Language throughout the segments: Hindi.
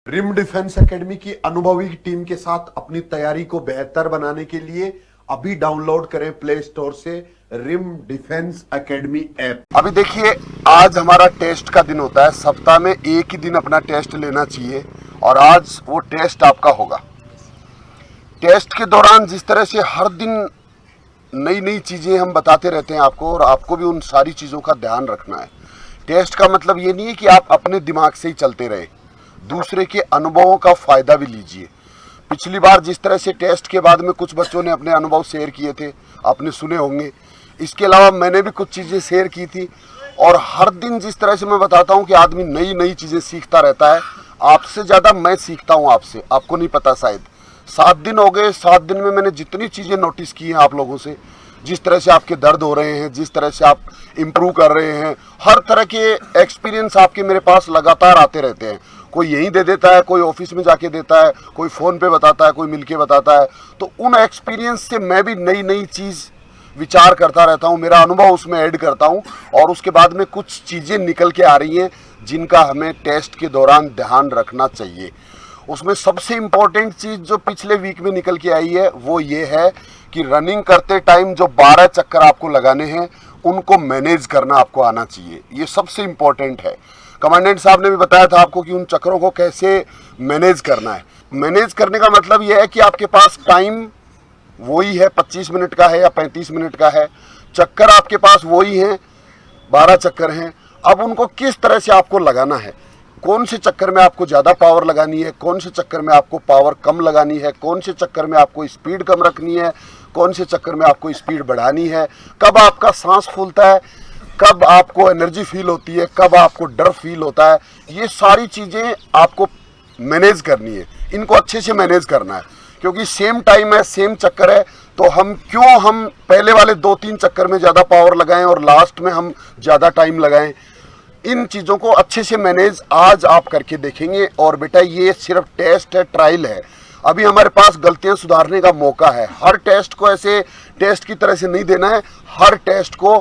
रिम डिफेंस एकेडमी की अनुभवी टीम के साथ अपनी तैयारी को बेहतर बनाने के लिए अभी डाउनलोड करें प्ले स्टोर से रिम डिफेंस एकेडमी ऐप। अभी देखिए, आज हमारा टेस्ट का दिन होता है। सप्ताह में एक ही दिन अपना टेस्ट लेना चाहिए और आज वो टेस्ट आपका होगा। टेस्ट के दौरान जिस तरह से हर दिन नई नई चीज़ें हम बताते रहते हैं आपको, और आपको भी उन सारी चीज़ों का ध्यान रखना है। टेस्ट का मतलब ये नहीं है कि आप अपने दिमाग से ही चलते रहे, दूसरे के अनुभवों का फ़ायदा भी लीजिए। पिछली बार जिस तरह से टेस्ट के बाद में कुछ बच्चों ने अपने अनुभव शेयर किए थे, आपने सुने होंगे। इसके अलावा मैंने भी कुछ चीज़ें शेयर की थी। और हर दिन जिस तरह से मैं बताता हूँ कि आदमी नई नई चीज़ें सीखता रहता है। आपसे ज़्यादा मैं सीखता हूँ आपसे, आपको नहीं पता शायद। 7 दिन हो गए, 7 दिन में मैंने जितनी चीज़ें नोटिस की हैं आप लोगों से, जिस तरह से आपके दर्द हो रहे हैं, जिस तरह से आप इम्प्रूव कर रहे हैं, हर तरह के एक्सपीरियंस आपके मेरे पास लगातार आते रहते हैं। कोई यहीं दे देता है, कोई ऑफिस में जाके देता है, कोई फ़ोन पे बताता है, कोई मिलके बताता है। तो उन एक्सपीरियंस से मैं भी नई नई चीज़ विचार करता रहता हूँ, मेरा अनुभव उसमें ऐड करता हूँ, और उसके बाद में कुछ चीज़ें निकल के आ रही हैं जिनका हमें टेस्ट के दौरान ध्यान रखना चाहिए। उसमें सबसे इम्पोर्टेंट चीज़ जो पिछले वीक में निकल के आई है वो ये है कि रनिंग करते टाइम जो 12 चक्कर आपको लगाने हैं उनको मैनेज करना आपको आना चाहिए। ये सबसे इम्पोर्टेंट है। कमांडेंट साहब ने भी बताया था आपको कि उन चक्करों को कैसे मैनेज करना है। मैनेज करने का मतलब यह है कि आपके पास टाइम वही है, 25 मिनट का है या 35 मिनट का है, चक्कर आपके पास वही हैं, 12 चक्कर हैं। अब उनको किस तरह से आपको लगाना है, कौन से चक्कर में आपको ज़्यादा पावर लगानी है, कौन से चक्कर में आपको पावर कम लगानी है, कौन से चक्कर में आपको स्पीड कम रखनी है, कौन से चक्कर में आपको स्पीड बढ़ानी है, कब आपका सांस फूलता है, कब आपको एनर्जी फील होती है, कब आपको डर फील होता है, ये सारी चीज़ें आपको मैनेज करनी है। इनको अच्छे से मैनेज करना है, क्योंकि सेम टाइम है, सेम चक्कर है। तो हम पहले वाले 2-3 चक्कर में ज़्यादा पावर लगाएं और लास्ट में हम ज़्यादा टाइम लगाएं। इन चीज़ों को अच्छे से मैनेज आज आप करके देखेंगे। और बेटा, ये सिर्फ टेस्ट है, ट्रायल है। अभी हमारे पास गलतियां सुधारने का मौका है। हर टेस्ट को ऐसे टेस्ट की तरह से नहीं देना है, हर टेस्ट को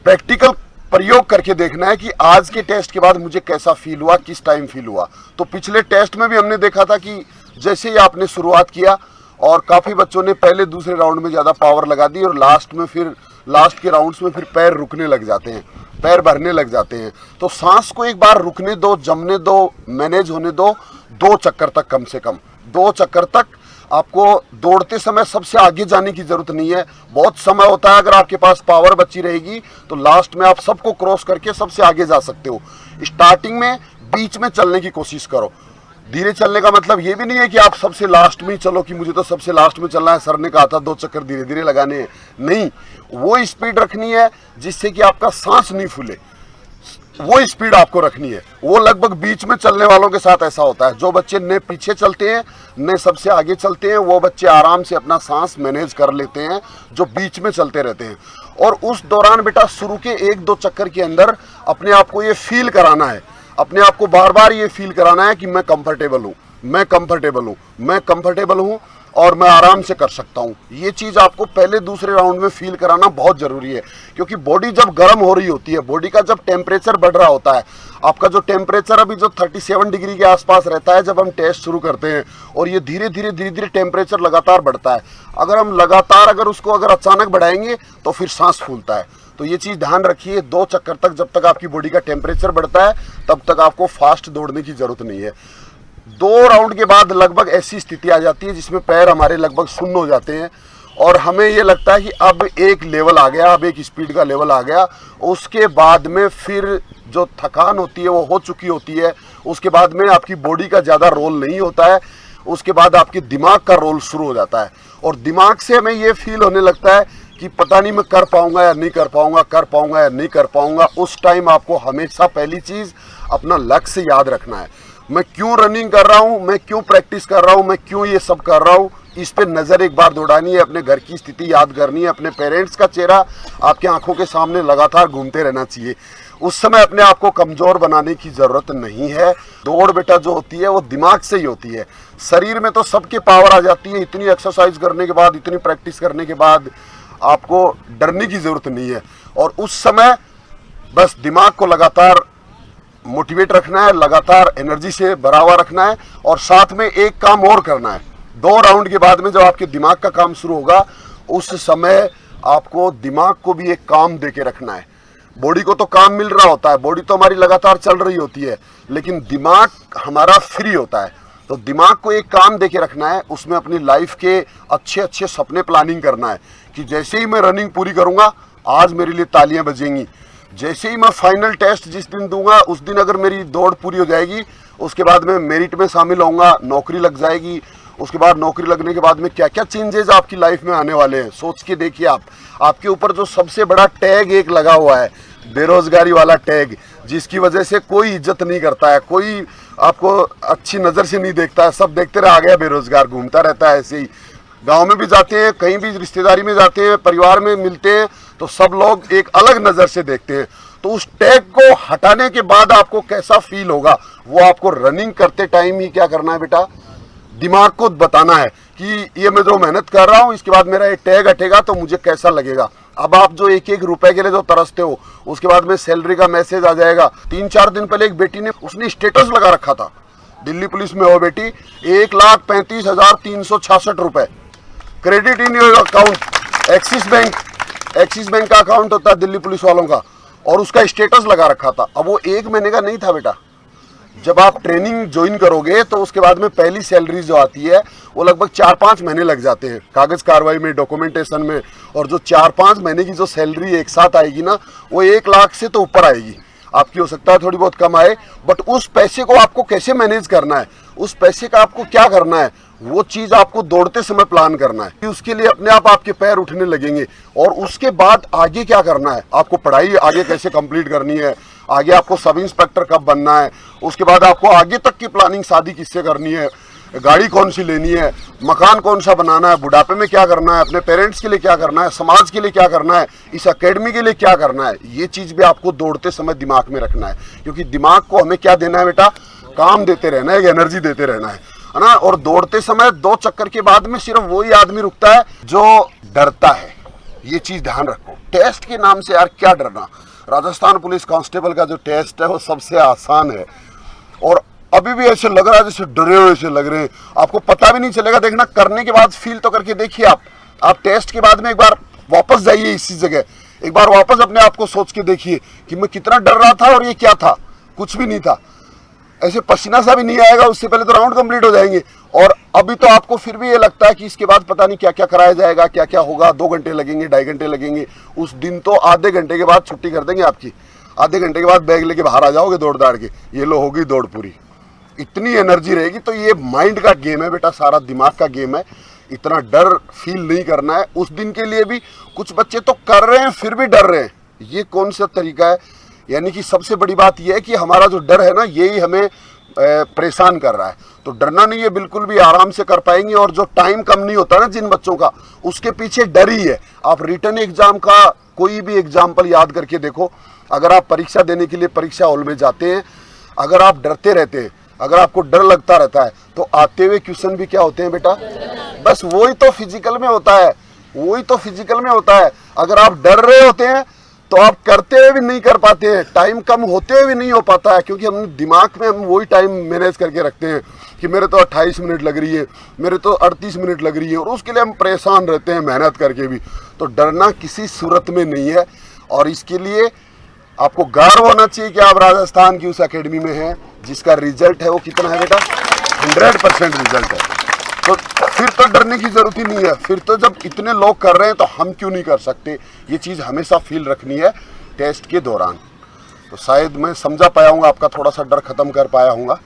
प्रैक्टिकल प्रयोग करके देखना है कि आज के टेस्ट के बाद मुझे कैसा फील हुआ, किस टाइम फील हुआ। तो पिछले टेस्ट में भी हमने देखा था कि जैसे ही आपने शुरुआत किया और काफ़ी बच्चों ने पहले दूसरे राउंड में ज़्यादा पावर लगा दी और लास्ट के राउंड्स में फिर पैर रुकने लग जाते हैं, पैर भरने लग जाते हैं। तो सांस को एक बार रुकने दो, जमने दो, मैनेज होने दो। 2 चक्कर तक, कम से कम 2 चक्कर तक आपको दौड़ते समय सबसे आगे जाने की जरूरत नहीं है। बहुत समय होता है, अगर आपके पास पावर बची रहेगी तो लास्ट में आप सबको क्रॉस करके सबसे आगे जा सकते हो। स्टार्टिंग में बीच में चलने की कोशिश करो। धीरे चलने का मतलब ये भी नहीं है कि आप सबसे लास्ट में ही चलो कि मुझे तो सबसे लास्ट में चलना है, सर ने कहा था 2 चक्कर धीरे धीरे लगाने हैं। नहीं, वो स्पीड रखनी है जिससे कि आपका सांस नहीं फूले, वो स्पीड आपको रखनी है। वो लगभग बीच में चलने वालों के साथ ऐसा होता है। जो बच्चे ने पीछे चलते हैं, ने सबसे आगे चलते हैं, वो बच्चे आराम से अपना सांस मैनेज कर लेते हैं, जो बीच में चलते रहते हैं। और उस दौरान बेटा शुरू के 1-2 चक्कर के अंदर अपने आप को ये फील कराना है, अपने आप को बार बार ये फील कराना है कि मैं कंफर्टेबल हूँ, मैं कंफर्टेबल हूँ, मैं कंफर्टेबल हूँ और मैं आराम से कर सकता हूँ। ये चीज़ आपको पहले दूसरे राउंड में फील कराना बहुत ज़रूरी है, क्योंकि बॉडी जब गर्म हो रही होती है, बॉडी का जब टेम्परेचर बढ़ रहा होता है, आपका जो टेम्परेचर अभी जो 37 डिग्री के आसपास रहता है जब हम टेस्ट शुरू करते हैं, और ये धीरे धीरे टेम्परेचर लगातार बढ़ता है। अगर उसको अचानक बढ़ाएंगे तो फिर सांस फूलता है। तो ये चीज़ ध्यान रखिए। 2 चक्कर तक जब तक आपकी बॉडी का टेम्परेचर बढ़ता है तब तक आपको फास्ट दौड़ने की ज़रूरत नहीं है। 2 राउंड के बाद लगभग ऐसी स्थिति आ जाती है जिसमें पैर हमारे लगभग शून्य हो जाते हैं और हमें ये लगता है कि अब एक लेवल आ गया, अब एक स्पीड का लेवल आ गया। उसके बाद में फिर जो थकान होती है वो हो चुकी होती है। उसके बाद में आपकी बॉडी का ज़्यादा रोल नहीं होता है, उसके बाद आपके दिमाग का रोल शुरू हो जाता है। और दिमाग से हमें ये फील होने लगता है कि पता नहीं मैं कर पाऊंगा या नहीं कर पाऊंगा, कर पाऊंगा या नहीं कर पाऊंगा। उस टाइम आपको हमेशा पहली चीज़ अपना लक्ष्य याद रखना है। मैं क्यों रनिंग कर रहा हूँ, मैं क्यों प्रैक्टिस कर रहा हूँ, मैं क्यों ये सब कर रहा हूँ, इस पे नज़र एक बार दौड़ानी है। अपने घर की स्थिति याद करनी है, अपने पेरेंट्स का चेहरा आपके आंखों के सामने लगातार घूमते रहना चाहिए। उस समय अपने आप को कमज़ोर बनाने की ज़रूरत नहीं है। दौड़ बेटा जो होती है वो दिमाग से ही होती है। शरीर में तो सबके पावर आ जाती है। इतनी एक्सरसाइज करने के बाद, इतनी प्रैक्टिस करने के बाद आपको डरने की ज़रूरत नहीं है। और उस समय बस दिमाग को लगातार मोटिवेट रखना है, लगातार एनर्जी से भरा हुआ रखना है और साथ में एक काम और करना है। 2 राउंड के बाद में जब आपके दिमाग का काम शुरू होगा उस समय आपको दिमाग को भी एक काम दे के रखना है। बॉडी को तो काम मिल रहा होता है, बॉडी तो हमारी लगातार चल रही होती है, लेकिन दिमाग हमारा फ्री होता है। तो दिमाग को एक काम दे के रखना है, उसमें अपनी लाइफ के अच्छे अच्छे सपने प्लानिंग करना है कि जैसे ही मैं रनिंग पूरी करूंगा आज मेरे लिए तालियां बजेंगी। जैसे ही मैं फाइनल टेस्ट जिस दिन दूंगा उस दिन अगर मेरी दौड़ पूरी हो जाएगी, उसके बाद में मेरिट में शामिल होऊंगा, नौकरी लग जाएगी। उसके बाद नौकरी लगने के बाद में क्या क्या चेंजेस आपकी लाइफ में आने वाले हैं सोच के देखिए। आपके ऊपर जो सबसे बड़ा टैग एक लगा हुआ है, बेरोजगारी वाला टैग, जिसकी वजह से कोई इज्जत नहीं करता है, कोई आपको अच्छी नज़र से नहीं देखता है, सब देखते रहे आ गया बेरोजगार, घूमता रहता है ऐसे ही। गांव में भी जाते हैं, कहीं भी रिश्तेदारी में जाते हैं, परिवार में मिलते हैं तो सब लोग एक अलग नज़र से देखते हैं। तो उस टैग को हटाने के बाद आपको कैसा फील होगा वो आपको रनिंग करते टाइम ही क्या करना है बेटा, दिमाग को बताना है कि ये मैं जो मेहनत कर रहा हूँ इसके बाद मेरा ये टैग हटेगा तो मुझे कैसा लगेगा। अब आप जो एक एक रुपए के लिए जो तरसते हो, उसके बाद में सैलरी का मैसेज आ जाएगा। 3-4 दिन पहले एक बेटी ने उसने स्टेटस लगा रखा था, दिल्ली पुलिस में हो बेटी, 1,35,366 रुपए credit in your account. Axis bank का अकाउंट होता है दिल्ली पुलिस वालों का, और उसका स्टेटस लगा रखा था। अब वो 1 महीने का नहीं था बेटा। जब आप ट्रेनिंग ज्वाइन करोगे तो उसके बाद में पहली सैलरी जो आती है वो लगभग 4-5 महीने लग जाते हैं कागज कार्रवाई में, डॉक्यूमेंटेशन में, और जो 4-5 महीने की जो सैलरी एक साथ आएगी ना वो 1 लाख से तो ऊपर आएगी। आपकी हो सकता है थोड़ी बहुत कम आए, बट उस पैसे को आपको कैसे मैनेज करना है, उस पैसे का आपको क्या करना है, वो चीज आपको दौड़ते समय प्लान करना है कि उसके लिए अपने आप आपके पैर उठने लगेंगे। और उसके बाद आगे क्या करना है, आपको पढ़ाई आगे कैसे कंप्लीट करनी है, आगे आपको सब इंस्पेक्टर कब बनना है, उसके बाद आपको आगे तक की प्लानिंग, शादी किससे करनी है, गाड़ी कौन सी लेनी है, मकान कौन सा बनाना है, बुढ़ापे में क्या करना है, अपने पेरेंट्स के लिए क्या करना है, समाज के लिए क्या करना है, इस एकेडमी के लिए क्या करना है, ये चीज भी आपको दौड़ते समय दिमाग में रखना है। क्योंकि दिमाग को हमें क्या देना है बेटा, काम देते रहना है, एनर्जी देते रहना है ना। और दौड़ते समय 2 चक्कर के बाद में सिर्फ वही आदमी रुकता है जो डरता है। ये चीज ध्यान रखो। टेस्ट के नाम से यार क्या डरना, राजस्थान पुलिस कांस्टेबल का जो टेस्ट है वो सबसे आसान है, और अभी भी ऐसे लग रहा है जैसे डरे हुए से लग रहे हैं, आपको पता भी नहीं चलेगा। देखना, करने के बाद फील तो करके देखिए। आप टेस्ट के बाद में एक बार वापस जाइए इसी जगह, एक बार वापस अपने आप को सोच के देखिए कि मैं कितना डर रहा था और ये क्या था, कुछ भी नहीं था। ऐसे पसीना सा भी नहीं आएगा, उससे पहले तो राउंड कंप्लीट हो जाएंगे। और अभी तो आपको फिर भी ये लगता है कि इसके बाद पता नहीं क्या क्या कराया जाएगा, क्या क्या होगा, 2 घंटे लगेंगे, 2.5 घंटे लगेंगे। उस दिन तो आधे घंटे के बाद छुट्टी कर देंगे आपकी, आधे घंटे के बाद बैग लेके बाहर आ जाओगे दौड़ दाड़ के, ये लो होगी दौड़ पूरी, इतनी एनर्जी रहेगी। तो ये माइंड का गेम है बेटा, सारा दिमाग का गेम है। इतना डर फील नहीं करना है उस दिन के लिए भी। कुछ बच्चे तो कर रहे हैं फिर भी डर रहे हैं, ये कौन सा तरीका है। यानी कि सबसे बड़ी बात यह है कि हमारा जो डर है ना, यही हमें परेशान कर रहा है। तो डरना नहीं है, बिल्कुल भी आराम से कर पाएंगे। और जो टाइम कम नहीं होता ना जिन बच्चों का, उसके पीछे डर ही है। आप रिटर्न एग्जाम का कोई भी एग्जाम्पल याद करके देखो, अगर आप परीक्षा देने के लिए परीक्षा हॉल में जाते हैं, अगर आप डरते रहते हैं, अगर आपको डर लगता रहता है, तो आते हुए क्वेश्चन भी क्या होते हैं बेटा, बस वही तो फिजिकल में होता है, वही तो फिजिकल में होता है। अगर आप डर रहे होते हैं तो आप करते हुए भी नहीं कर पाते हैं, टाइम कम होते हुए भी नहीं हो पाता है, क्योंकि हम दिमाग में हम वही टाइम मैनेज करके रखते हैं कि मेरे तो 28 मिनट लग रही है, मेरे तो 38 मिनट लग रही है, और उसके लिए हम परेशान रहते हैं मेहनत करके भी। तो डरना किसी सूरत में नहीं है। और इसके लिए आपको गर्व होना चाहिए कि आप राजस्थान की उस एकेडमी में हैं जिसका रिजल्ट है वो कितना है बेटा, 100% रिजल्ट है। तो फिर तो डरने की जरूरत ही नहीं है। फिर तो जब इतने लोग कर रहे हैं तो हम क्यों नहीं कर सकते, ये चीज़ हमेशा फील रखनी है टेस्ट के दौरान। तो शायद मैं समझा पाया हूँ, आपका थोड़ा सा डर खत्म कर पाया हूँ।